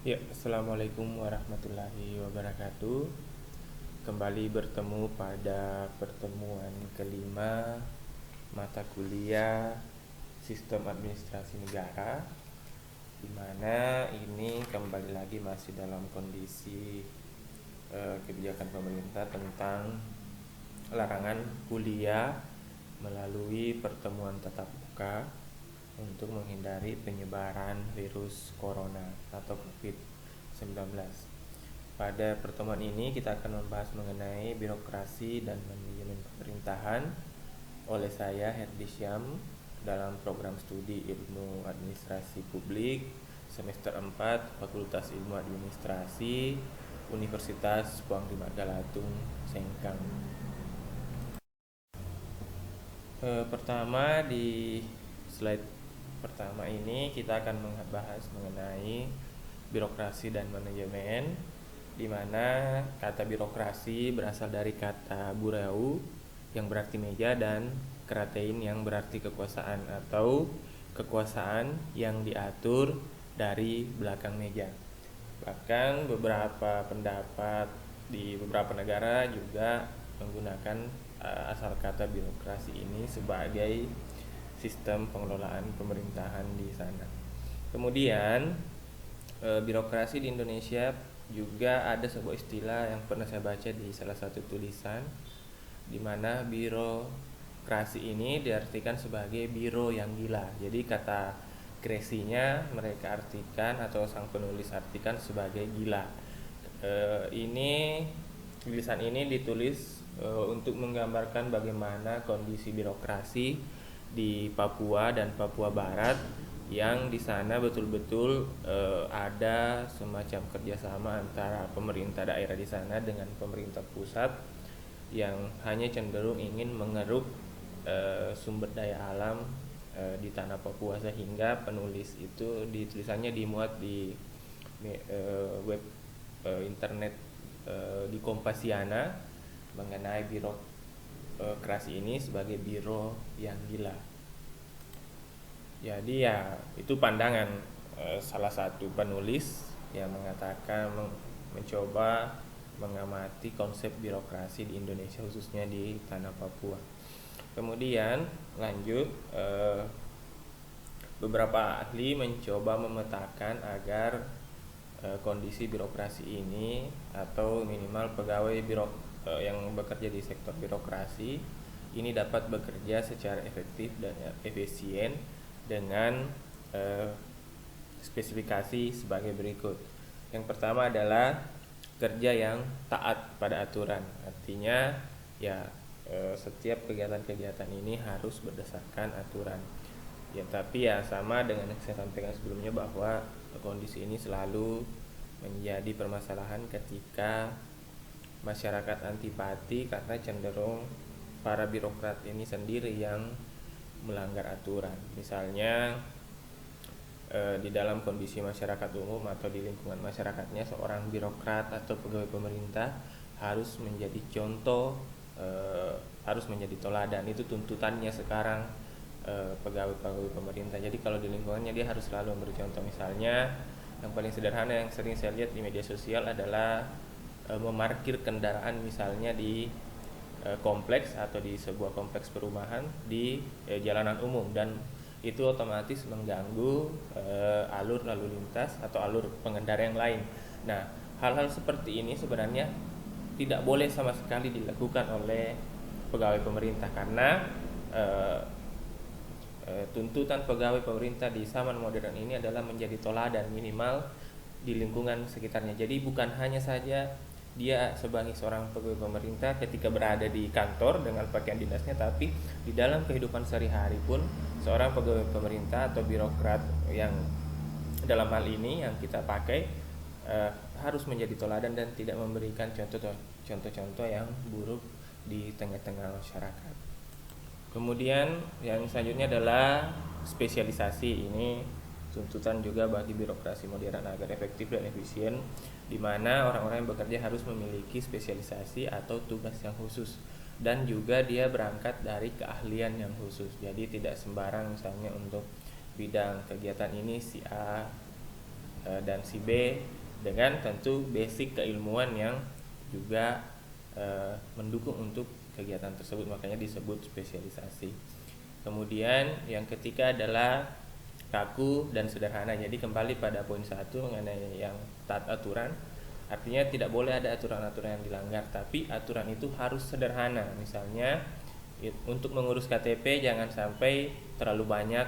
Ya, Assalamualaikum warahmatullahi wabarakatuh. Kembali bertemu pada pertemuan kelima mata kuliah Sistem Administrasi Negara, di mana ini kembali lagi masih dalam kondisi kebijakan pemerintah tentang larangan kuliah melalui pertemuan tatap muka untuk menghindari penyebaran virus corona atau COVID-19. Pada pertemuan ini kita akan membahas mengenai birokrasi dan manajemen pemerintahan oleh saya Herdi Syam dalam program studi Ilmu Administrasi Publik semester 4 Fakultas Ilmu Administrasi Universitas Puang Magalatung Sengkang. Pertama di slide pertama ini kita akan membahas mengenai birokrasi dan manajemen, di mana kata birokrasi berasal dari kata burau yang berarti meja dan kratein yang berarti kekuasaan atau kekuasaan yang diatur dari belakang meja. Bahkan beberapa pendapat di beberapa negara juga menggunakan asal kata birokrasi ini sebagai sistem pengelolaan pemerintahan di sana. Kemudian birokrasi di Indonesia juga ada sebuah istilah yang pernah saya baca di salah satu tulisan, di mana birokrasi ini diartikan sebagai biro yang gila. Jadi kata kresinya mereka artikan atau sang penulis artikan sebagai gila. Ini tulisan ini ditulis untuk menggambarkan bagaimana kondisi birokrasi di Papua dan Papua Barat, yang di sana betul-betul ada semacam kerjasama antara pemerintah daerah di sana dengan pemerintah pusat yang hanya cenderung ingin mengeruk sumber daya alam di tanah Papua, sehingga penulis itu di tulisannya dimuat di web internet di Kompasiana mengenai birokrasi ini sebagai biro yang gila. Jadi ya itu pandangan salah satu penulis yang mengatakan mencoba mengamati konsep birokrasi di Indonesia khususnya di tanah Papua. Kemudian lanjut, beberapa ahli mencoba memetakan agar kondisi birokrasi ini atau minimal pegawai yang bekerja di sektor birokrasi ini dapat bekerja secara efektif dan efisien dengan spesifikasi sebagai berikut. Yang pertama adalah kerja yang taat pada aturan. Artinya ya setiap kegiatan-kegiatan ini harus berdasarkan aturan. Ya, tapi ya sama dengan yang saya sampaikan sebelumnya bahwa kondisi ini selalu menjadi permasalahan ketika masyarakat antipati karena cenderung para birokrat ini sendiri yang melanggar aturan. Misalnya di dalam kondisi masyarakat umum atau di lingkungan masyarakatnya, seorang birokrat atau pegawai pemerintah harus menjadi contoh, harus menjadi teladan. Itu tuntutannya sekarang pegawai-pegawai pemerintah. Jadi kalau di lingkungannya dia harus selalu memberi contoh. Misalnya yang paling sederhana yang sering saya lihat di media sosial adalah memarkir kendaraan misalnya di kompleks atau di sebuah kompleks perumahan di jalanan umum, dan itu otomatis mengganggu alur lalu lintas atau alur pengendara yang lain. Nah, hal-hal seperti ini sebenarnya tidak boleh sama sekali dilakukan oleh pegawai pemerintah karena tuntutan pegawai pemerintah di zaman modern ini adalah menjadi teladan minimal di lingkungan sekitarnya. Jadi bukan hanya saja dia sebagai seorang pegawai pemerintah ketika berada di kantor dengan pakaian dinasnya, tapi di dalam kehidupan sehari-hari pun seorang pegawai pemerintah atau birokrat yang dalam hal ini yang kita pakai harus menjadi teladan dan tidak memberikan contoh-contoh yang buruk di tengah-tengah masyarakat. Kemudian yang selanjutnya adalah spesialisasi. Ini tuntutan juga bagi birokrasi modern agar efektif dan efisien, di mana orang-orang yang bekerja harus memiliki spesialisasi atau tugas yang khusus, dan juga dia berangkat dari keahlian yang khusus. Jadi tidak sembarang misalnya untuk bidang kegiatan ini si A dan si B dengan tentu basic keilmuan yang juga mendukung untuk kegiatan tersebut, makanya disebut spesialisasi. Kemudian yang ketiga adalah kaku dan sederhana. Jadi kembali pada poin 1 mengenai yang taat aturan, artinya tidak boleh ada aturan-aturan yang dilanggar, tapi aturan itu harus sederhana. Misalnya untuk mengurus KTP jangan sampai terlalu banyak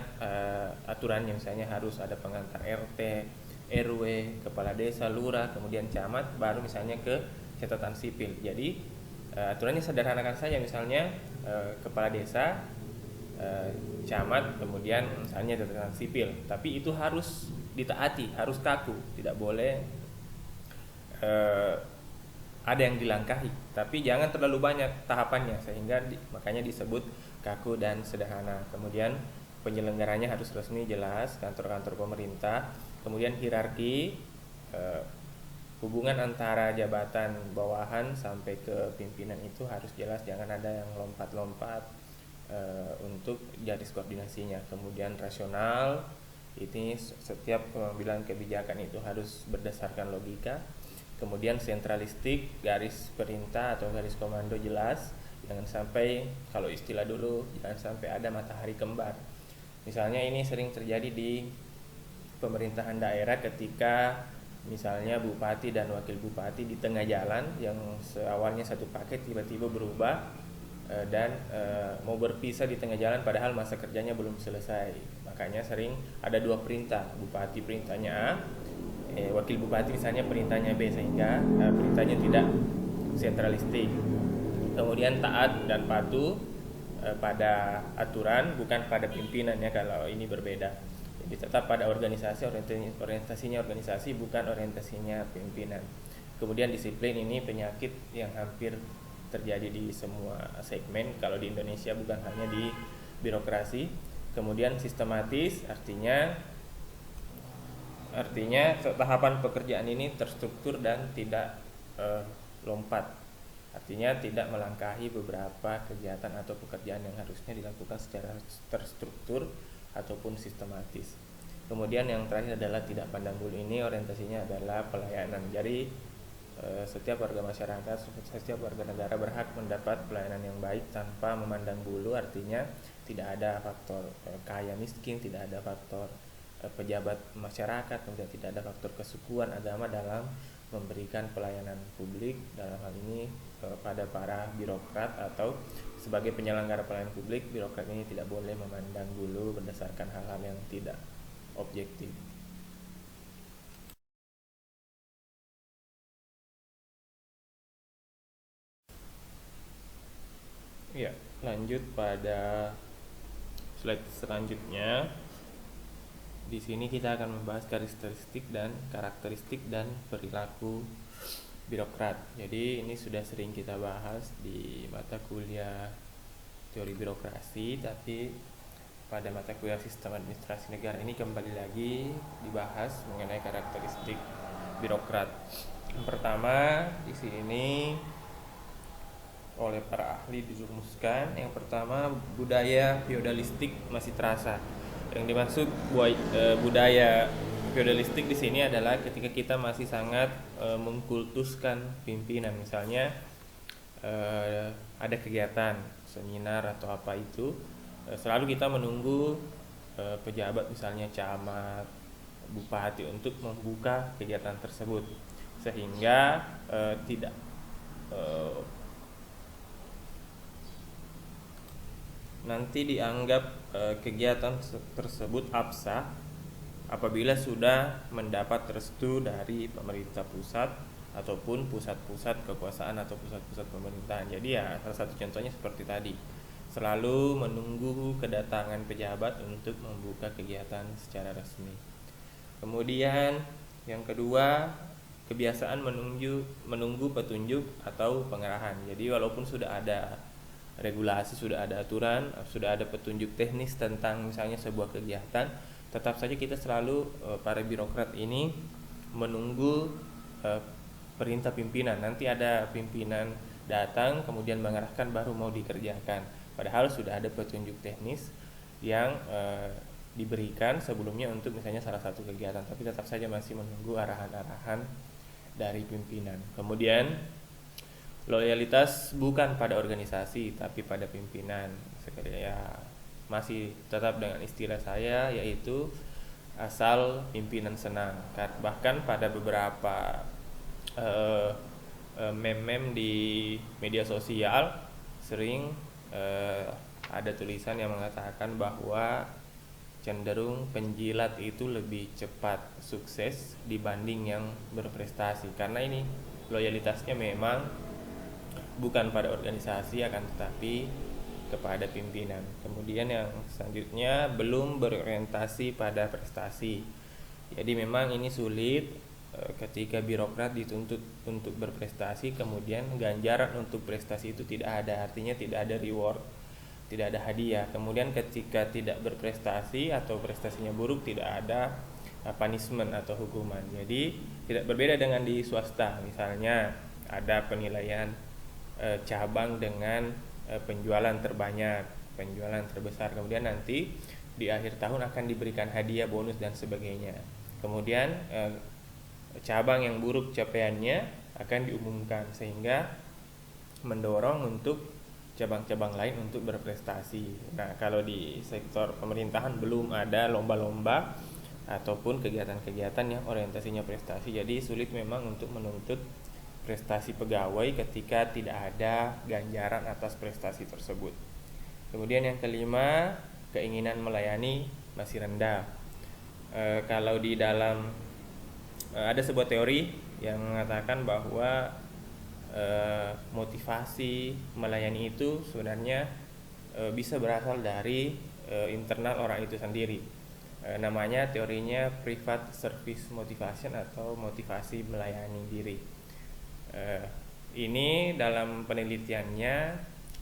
aturannya, misalnya harus ada pengantar RT, RW, kepala desa, lurah, kemudian camat, baru misalnya ke catatan sipil. Jadi aturannya sederhanakan saja, misalnya kepala desa, camat, kemudian misalnya catatan sipil, tapi itu harus ditaati, harus kaku, tidak boleh ada yang dilangkahi, tapi jangan terlalu banyak tahapannya sehingga makanya disebut kaku dan sederhana. Kemudian penyelenggaranya harus resmi, jelas, kantor-kantor pemerintah. Kemudian hierarki, hubungan antara jabatan bawahan sampai ke pimpinan itu harus jelas, jangan ada yang lompat-lompat untuk garis koordinasinya. Kemudian rasional, ini setiap pengambilan kebijakan itu harus berdasarkan logika. Kemudian sentralistik, garis perintah atau garis komando jelas, jangan sampai, kalau istilah dulu, jangan sampai ada matahari kembar. Misalnya ini sering terjadi di pemerintahan daerah ketika misalnya bupati dan wakil bupati di tengah jalan yang seawalnya satu paket tiba-tiba berubah dan mau berpisah di tengah jalan padahal masa kerjanya belum selesai. Makanya sering ada dua perintah, bupati perintahnya A, wakil bupati misalnya perintahnya B, sehingga perintahnya tidak sentralistik. Kemudian taat dan patuh pada aturan, bukan pada pimpinannya kalau ini berbeda. Jadi tetap pada organisasi, orientasinya organisasi, bukan orientasinya pimpinan. Kemudian disiplin, ini penyakit yang hampir terjadi di semua segmen kalau di Indonesia, bukan hanya di birokrasi. Kemudian sistematis, artinya tahapan pekerjaan ini terstruktur dan tidak lompat, artinya tidak melangkahi beberapa kegiatan atau pekerjaan yang harusnya dilakukan secara terstruktur ataupun sistematis. Kemudian yang terakhir adalah tidak pandang bulu, ini orientasinya adalah pelayanan. Jadi setiap warga masyarakat, setiap warga negara berhak mendapat pelayanan yang baik tanpa memandang bulu, artinya tidak ada faktor kaya miskin, tidak ada faktor pejabat masyarakat, kemudian tidak ada faktor kesukuan, agama dalam memberikan pelayanan publik. Dalam hal ini pada para birokrat atau sebagai penyelenggara pelayanan publik, birokrat ini tidak boleh memandang bulu berdasarkan hal-hal yang tidak objektif. Ya, lanjut pada slide selanjutnya. Di sini kita akan membahas karakteristik dan perilaku birokrat. Jadi ini sudah sering kita bahas di mata kuliah teori birokrasi, tapi pada mata kuliah sistem administrasi negara ini kembali lagi dibahas mengenai karakteristik birokrat. Yang pertama di sini oleh para ahli dirumuskan. Yang pertama, budaya feodalistik masih terasa. Yang dimaksud budaya feodalistik di sini adalah ketika kita masih sangat mengkultuskan pimpinan. Misalnya ada kegiatan seminar atau apa itu, selalu kita menunggu pejabat misalnya camat, bupati untuk membuka kegiatan tersebut, sehingga tidak nanti dianggap kegiatan tersebut absah apabila sudah mendapat restu dari pemerintah pusat ataupun pusat-pusat kekuasaan atau pusat-pusat pemerintahan. Jadi ya salah satu contohnya seperti tadi, selalu menunggu kedatangan pejabat untuk membuka kegiatan secara resmi. Kemudian yang kedua, kebiasaan menunggu petunjuk atau pengarahan. Jadi walaupun sudah ada regulasi, sudah ada aturan, sudah ada petunjuk teknis tentang misalnya sebuah kegiatan, tetap saja kita selalu para birokrat ini menunggu perintah pimpinan. Nanti ada pimpinan datang kemudian mengarahkan baru mau dikerjakan, padahal sudah ada petunjuk teknis yang diberikan sebelumnya untuk misalnya salah satu kegiatan, tapi tetap saja masih menunggu arahan-arahan dari pimpinan. Kemudian loyalitas bukan pada organisasi tapi pada pimpinan. Ya, masih tetap dengan istilah saya, yaitu asal pimpinan senang. Bahkan pada beberapa meme-meme di media sosial sering ada tulisan yang mengatakan bahwa cenderung penjilat itu lebih cepat sukses dibanding yang berprestasi, karena ini loyalitasnya memang bukan pada organisasi akan tetapi kepada pimpinan. Kemudian yang selanjutnya, belum berorientasi pada prestasi. Jadi memang ini sulit ketika birokrat dituntut untuk berprestasi, kemudian ganjaran untuk prestasi itu tidak ada, artinya tidak ada reward, tidak ada hadiah. Kemudian ketika tidak berprestasi atau prestasinya buruk, tidak ada punishment atau hukuman. Jadi tidak berbeda dengan di swasta, misalnya ada penilaian cabang dengan penjualan terbanyak, penjualan terbesar, kemudian nanti di akhir tahun akan diberikan hadiah, bonus dan sebagainya. Kemudian cabang yang buruk capaiannya akan diumumkan, sehingga mendorong untuk cabang-cabang lain untuk berprestasi. Nah, kalau di sektor pemerintahan belum ada lomba-lomba ataupun kegiatan-kegiatan yang orientasinya prestasi, jadi sulit memang untuk menuntut prestasi pegawai ketika tidak ada ganjaran atas prestasi tersebut. Kemudian yang kelima, keinginan melayani masih rendah. Kalau di dalam ada sebuah teori yang mengatakan bahwa motivasi melayani itu sebenarnya bisa berasal dari internal orang itu sendiri. Namanya teorinya private service motivation atau motivasi melayani diri. Ini dalam penelitiannya,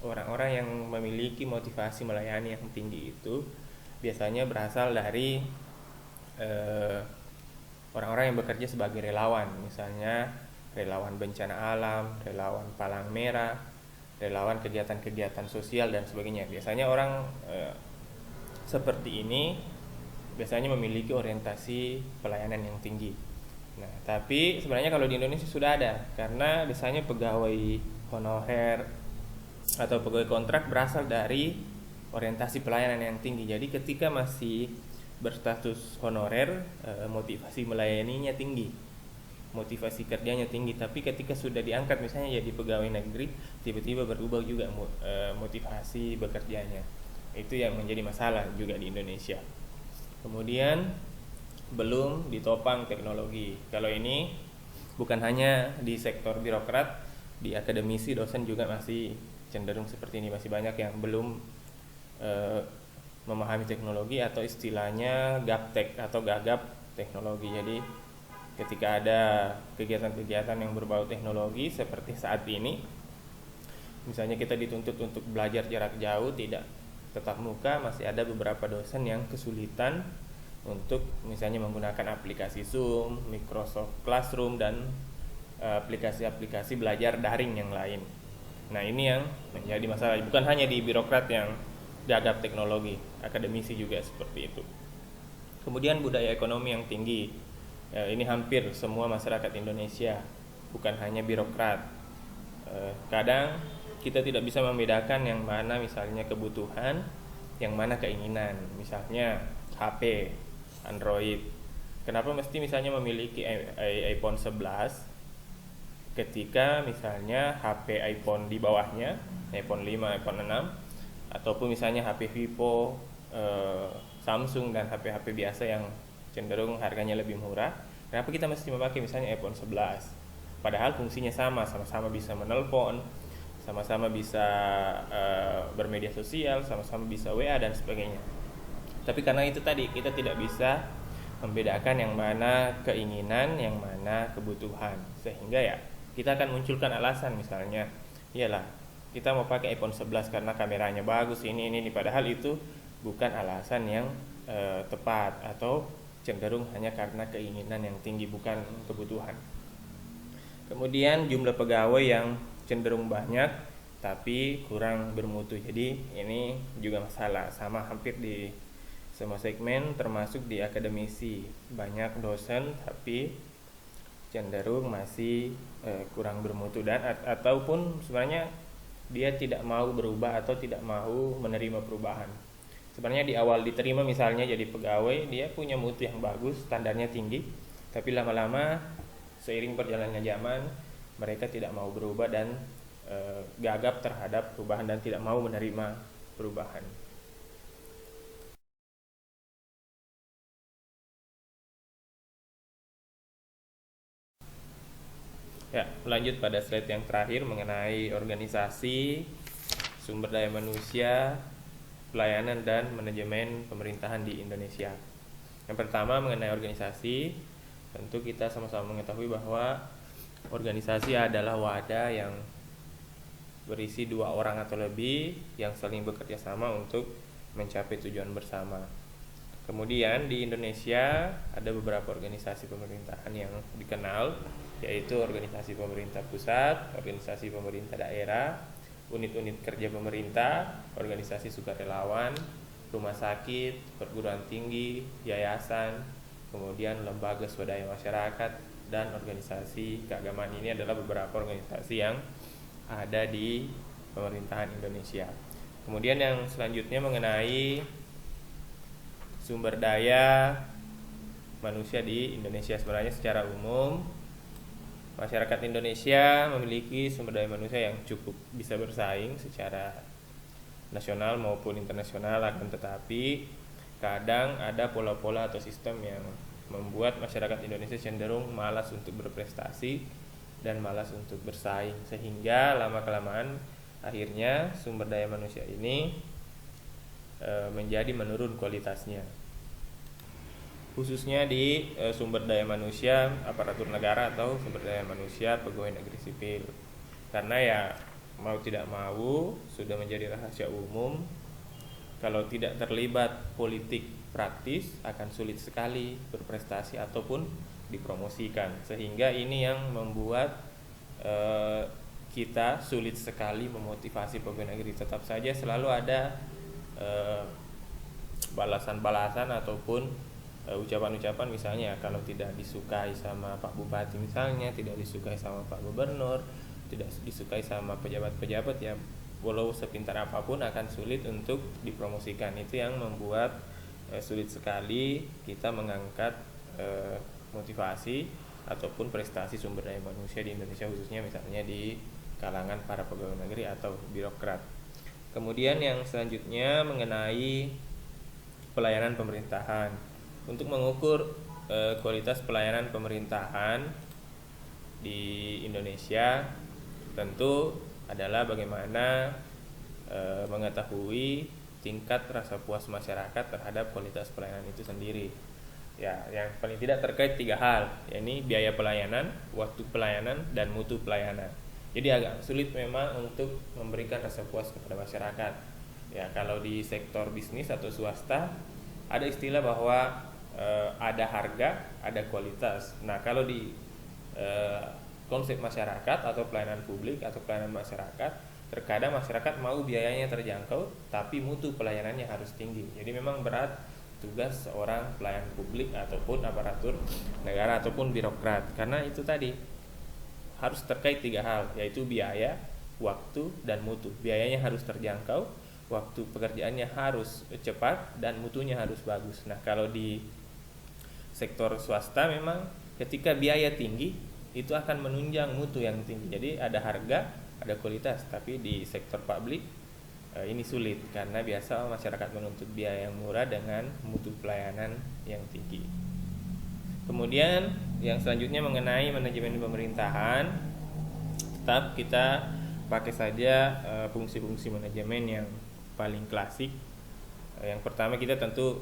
orang-orang yang memiliki motivasi melayani yang tinggi itu biasanya berasal dari orang-orang yang bekerja sebagai relawan, misalnya relawan bencana alam, relawan palang merah, relawan kegiatan-kegiatan sosial dan sebagainya. Biasanya orang seperti ini biasanya memiliki orientasi pelayanan yang tinggi. Nah, tapi sebenarnya kalau di Indonesia sudah ada, karena biasanya pegawai honorer atau pegawai kontrak berasal dari orientasi pelayanan yang tinggi. Jadi ketika masih berstatus honorer, motivasi melayaninya tinggi, motivasi kerjanya tinggi. Tapi ketika sudah diangkat misalnya jadi pegawai negeri, tiba-tiba berubah juga motivasi bekerjanya. Itu yang menjadi masalah juga di Indonesia. Kemudian belum ditopang teknologi. Kalau ini bukan hanya di sektor birokrat, di akademisi, dosen juga masih cenderung seperti ini. Masih banyak yang belum memahami teknologi, atau istilahnya gaptek atau gagap teknologi. Jadi ketika ada kegiatan-kegiatan yang berbau teknologi seperti saat ini, misalnya kita dituntut untuk belajar jarak jauh, tidak tetap muka, masih ada beberapa dosen yang kesulitan untuk misalnya menggunakan aplikasi Zoom, Microsoft Classroom, dan aplikasi-aplikasi belajar daring yang lain. Nah, ini yang menjadi masalah, bukan hanya di birokrat yang gagap teknologi, akademisi juga seperti itu. Kemudian budaya ekonomi yang tinggi. Ini hampir semua masyarakat Indonesia, bukan hanya birokrat. Kadang kita tidak bisa membedakan yang mana misalnya kebutuhan, yang mana keinginan. Misalnya HP, Android. Kenapa mesti misalnya memiliki iPhone 11 ketika misalnya HP iPhone di bawahnya, iPhone 5, iPhone 6, ataupun misalnya HP Vivo, Samsung, dan HP-HP biasa yang cenderung harganya lebih murah. Kenapa kita mesti memakai misalnya iPhone 11? Padahal fungsinya sama, sama-sama bisa menelpon, sama-sama bisa bermedia sosial, sama-sama bisa WA dan sebagainya. Tapi karena itu tadi, kita tidak bisa membedakan yang mana keinginan, yang mana kebutuhan, sehingga ya kita akan munculkan alasan, misalnya iyalah kita mau pakai iPhone 11 karena kameranya bagus, ini padahal itu bukan alasan yang tepat, atau cenderung hanya karena keinginan yang tinggi, bukan kebutuhan. Kemudian jumlah pegawai yang cenderung banyak tapi kurang bermutu. Jadi ini juga masalah, sama hampir di semua segmen termasuk di akademisi. Banyak dosen tapi cenderung masih kurang bermutu dan ataupun sebenarnya dia tidak mau berubah atau tidak mau menerima perubahan. Sebenarnya di awal diterima misalnya jadi pegawai, dia punya mutu yang bagus, standarnya tinggi, tapi lama-lama seiring berjalannya zaman mereka tidak mau berubah dan gagap terhadap perubahan dan tidak mau menerima perubahan. Ya, lanjut pada slide yang terakhir mengenai organisasi, sumber daya manusia, pelayanan dan manajemen pemerintahan di Indonesia. Yang pertama mengenai organisasi, tentu kita sama-sama mengetahui bahwa organisasi adalah wadah yang berisi 2 orang atau lebih yang saling bekerja sama untuk mencapai tujuan bersama. Kemudian di Indonesia ada beberapa organisasi pemerintahan yang dikenal, yaitu organisasi pemerintah pusat, organisasi pemerintah daerah, unit-unit kerja pemerintah, organisasi sukarelawan, rumah sakit, perguruan tinggi, yayasan, kemudian lembaga swadaya masyarakat, dan organisasi keagamaan. Ini adalah beberapa organisasi yang ada di pemerintahan Indonesia. Kemudian yang selanjutnya mengenai sumber daya manusia di Indonesia. Sebenarnya secara umum masyarakat Indonesia memiliki sumber daya manusia yang cukup bisa bersaing secara nasional maupun internasional, akan tetapi kadang ada pola-pola atau sistem yang membuat masyarakat Indonesia cenderung malas untuk berprestasi dan malas untuk bersaing, sehingga lama-kelamaan akhirnya sumber daya manusia ini menjadi menurun kualitasnya, khususnya di sumber daya manusia aparatur negara atau sumber daya manusia pegawai negeri sipil. Karena ya mau tidak mau sudah menjadi rahasia umum, kalau tidak terlibat politik praktis akan sulit sekali berprestasi ataupun dipromosikan, sehingga ini yang membuat kita sulit sekali memotivasi pegawai negeri. Tetap saja selalu ada balasan-balasan ataupun ucapan-ucapan, misalnya kalau tidak disukai sama Pak Bupati misalnya, tidak disukai sama Pak Gubernur, tidak disukai sama pejabat-pejabat, ya walau sepintar apapun akan sulit untuk dipromosikan. Itu yang membuat sulit sekali kita mengangkat motivasi ataupun prestasi sumber daya manusia di Indonesia, khususnya misalnya di kalangan para pegawai negeri atau birokrat. Kemudian yang selanjutnya mengenai pelayanan pemerintahan. Untuk mengukur kualitas pelayanan pemerintahan di Indonesia tentu adalah bagaimana mengetahui tingkat rasa puas masyarakat terhadap kualitas pelayanan itu sendiri. Ya, yang paling tidak terkait 3 hal, yakni biaya pelayanan, waktu pelayanan, dan mutu pelayanan. Jadi agak sulit memang untuk memberikan rasa puas kepada masyarakat. Ya, kalau di sektor bisnis atau swasta ada istilah bahwa ada harga, ada kualitas. Nah, kalau di konsep masyarakat atau pelayanan publik atau pelayanan masyarakat, terkadang masyarakat mau biayanya terjangkau tapi mutu pelayanannya harus tinggi. Jadi memang berat tugas seorang pelayan publik ataupun aparatur negara ataupun birokrat, karena itu tadi harus terkait 3 hal, yaitu biaya, waktu, dan mutu. Biayanya harus terjangkau, waktu pekerjaannya harus cepat, dan mutunya harus bagus. Nah, kalau di sektor swasta memang ketika biaya tinggi itu akan menunjang mutu yang tinggi. Jadi ada harga, ada kualitas. Tapi di sektor publik ini sulit karena biasa masyarakat menuntut biaya yang murah dengan mutu pelayanan yang tinggi. Kemudian yang selanjutnya mengenai manajemen pemerintahan, tetap kita pakai saja fungsi-fungsi manajemen yang paling klasik. Yang pertama kita tentu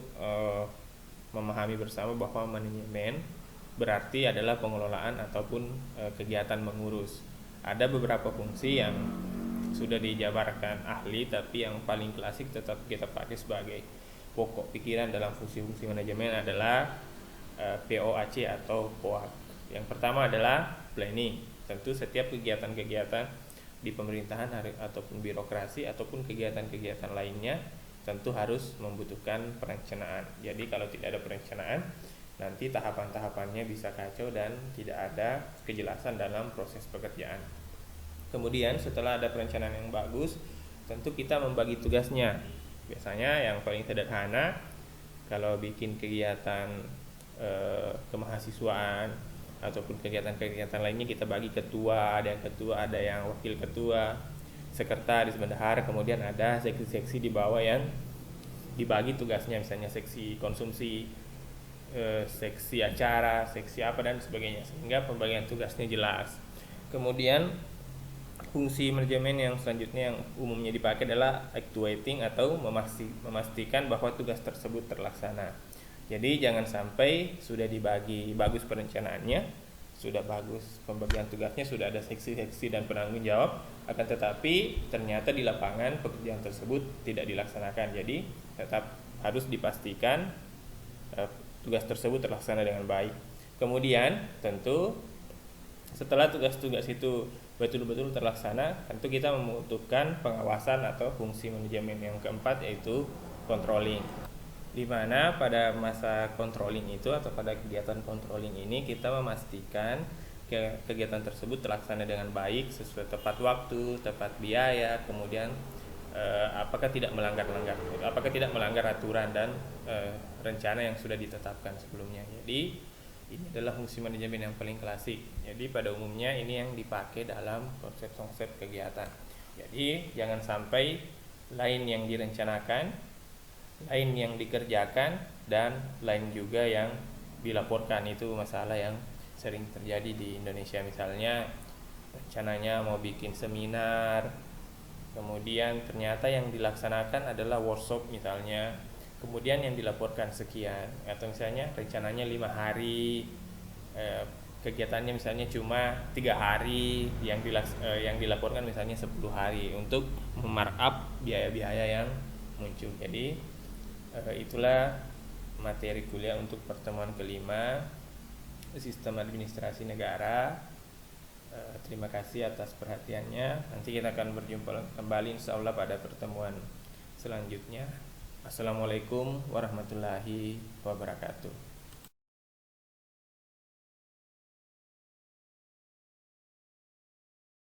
memahami bersama bahwa manajemen berarti adalah pengelolaan ataupun kegiatan mengurus. Ada beberapa fungsi yang sudah dijabarkan ahli, tapi yang paling klasik tetap kita pakai sebagai pokok pikiran dalam fungsi-fungsi manajemen adalah POAC atau POAC. Yang pertama adalah planning. Tentu setiap kegiatan-kegiatan di pemerintahan ataupun birokrasi ataupun kegiatan-kegiatan lainnya tentu harus membutuhkan perencanaan. Jadi kalau tidak ada perencanaan, nanti tahapan-tahapannya bisa kacau dan tidak ada kejelasan dalam proses pekerjaan. Kemudian setelah ada perencanaan yang bagus, tentu kita membagi tugasnya. Biasanya yang paling sederhana, kalau bikin kegiatan kemahasiswaan ataupun kegiatan-kegiatan lainnya, kita bagi ketua, ada yang wakil ketua, sekretaris, bendahara, kemudian ada seksi-seksi di bawah yang dibagi tugasnya, misalnya seksi konsumsi, seksi acara, seksi apa dan sebagainya, sehingga pembagian tugasnya jelas. Kemudian fungsi manajemen yang selanjutnya yang umumnya dipakai adalah actuating atau memastikan bahwa tugas tersebut terlaksana. Jadi jangan sampai sudah dibagi bagus perencanaannya, sudah bagus pembagian tugasnya, sudah ada seksi-seksi dan penanggung jawab, akan tetapi ternyata di lapangan pekerjaan tersebut tidak dilaksanakan. Jadi tetap harus dipastikan tugas tersebut terlaksana dengan baik. Kemudian tentu setelah tugas-tugas itu betul-betul terlaksana, tentu kita membutuhkan pengawasan atau fungsi manajemen yang keempat, yaitu controlling. Di mana pada masa controlling itu atau pada kegiatan controlling ini kita memastikan kegiatan tersebut terlaksana dengan baik, sesuai tepat waktu, tepat biaya, kemudian apakah tidak melanggar aturan dan rencana yang sudah ditetapkan sebelumnya. Jadi ini adalah fungsi manajemen yang paling klasik. Jadi pada umumnya ini yang dipakai dalam konsep-konsep kegiatan. Jadi jangan sampai lain yang direncanakan, lain yang dikerjakan, dan lain juga yang dilaporkan. Itu masalah yang sering terjadi di Indonesia. Misalnya rencananya mau bikin seminar, kemudian ternyata yang dilaksanakan adalah workshop misalnya, kemudian yang dilaporkan sekian. Atau misalnya rencananya 5 hari, kegiatannya misalnya cuma 3 hari, yang dilaporkan misalnya 10 hari, untuk memarkup biaya-biaya yang muncul. Jadi itulah materi kuliah untuk pertemuan kelima, sistem administrasi negara. Terima kasih atas perhatiannya. Nanti kita akan berjumpa kembali insyaallah pada pertemuan selanjutnya. Assalamualaikum warahmatullahi wabarakatuh.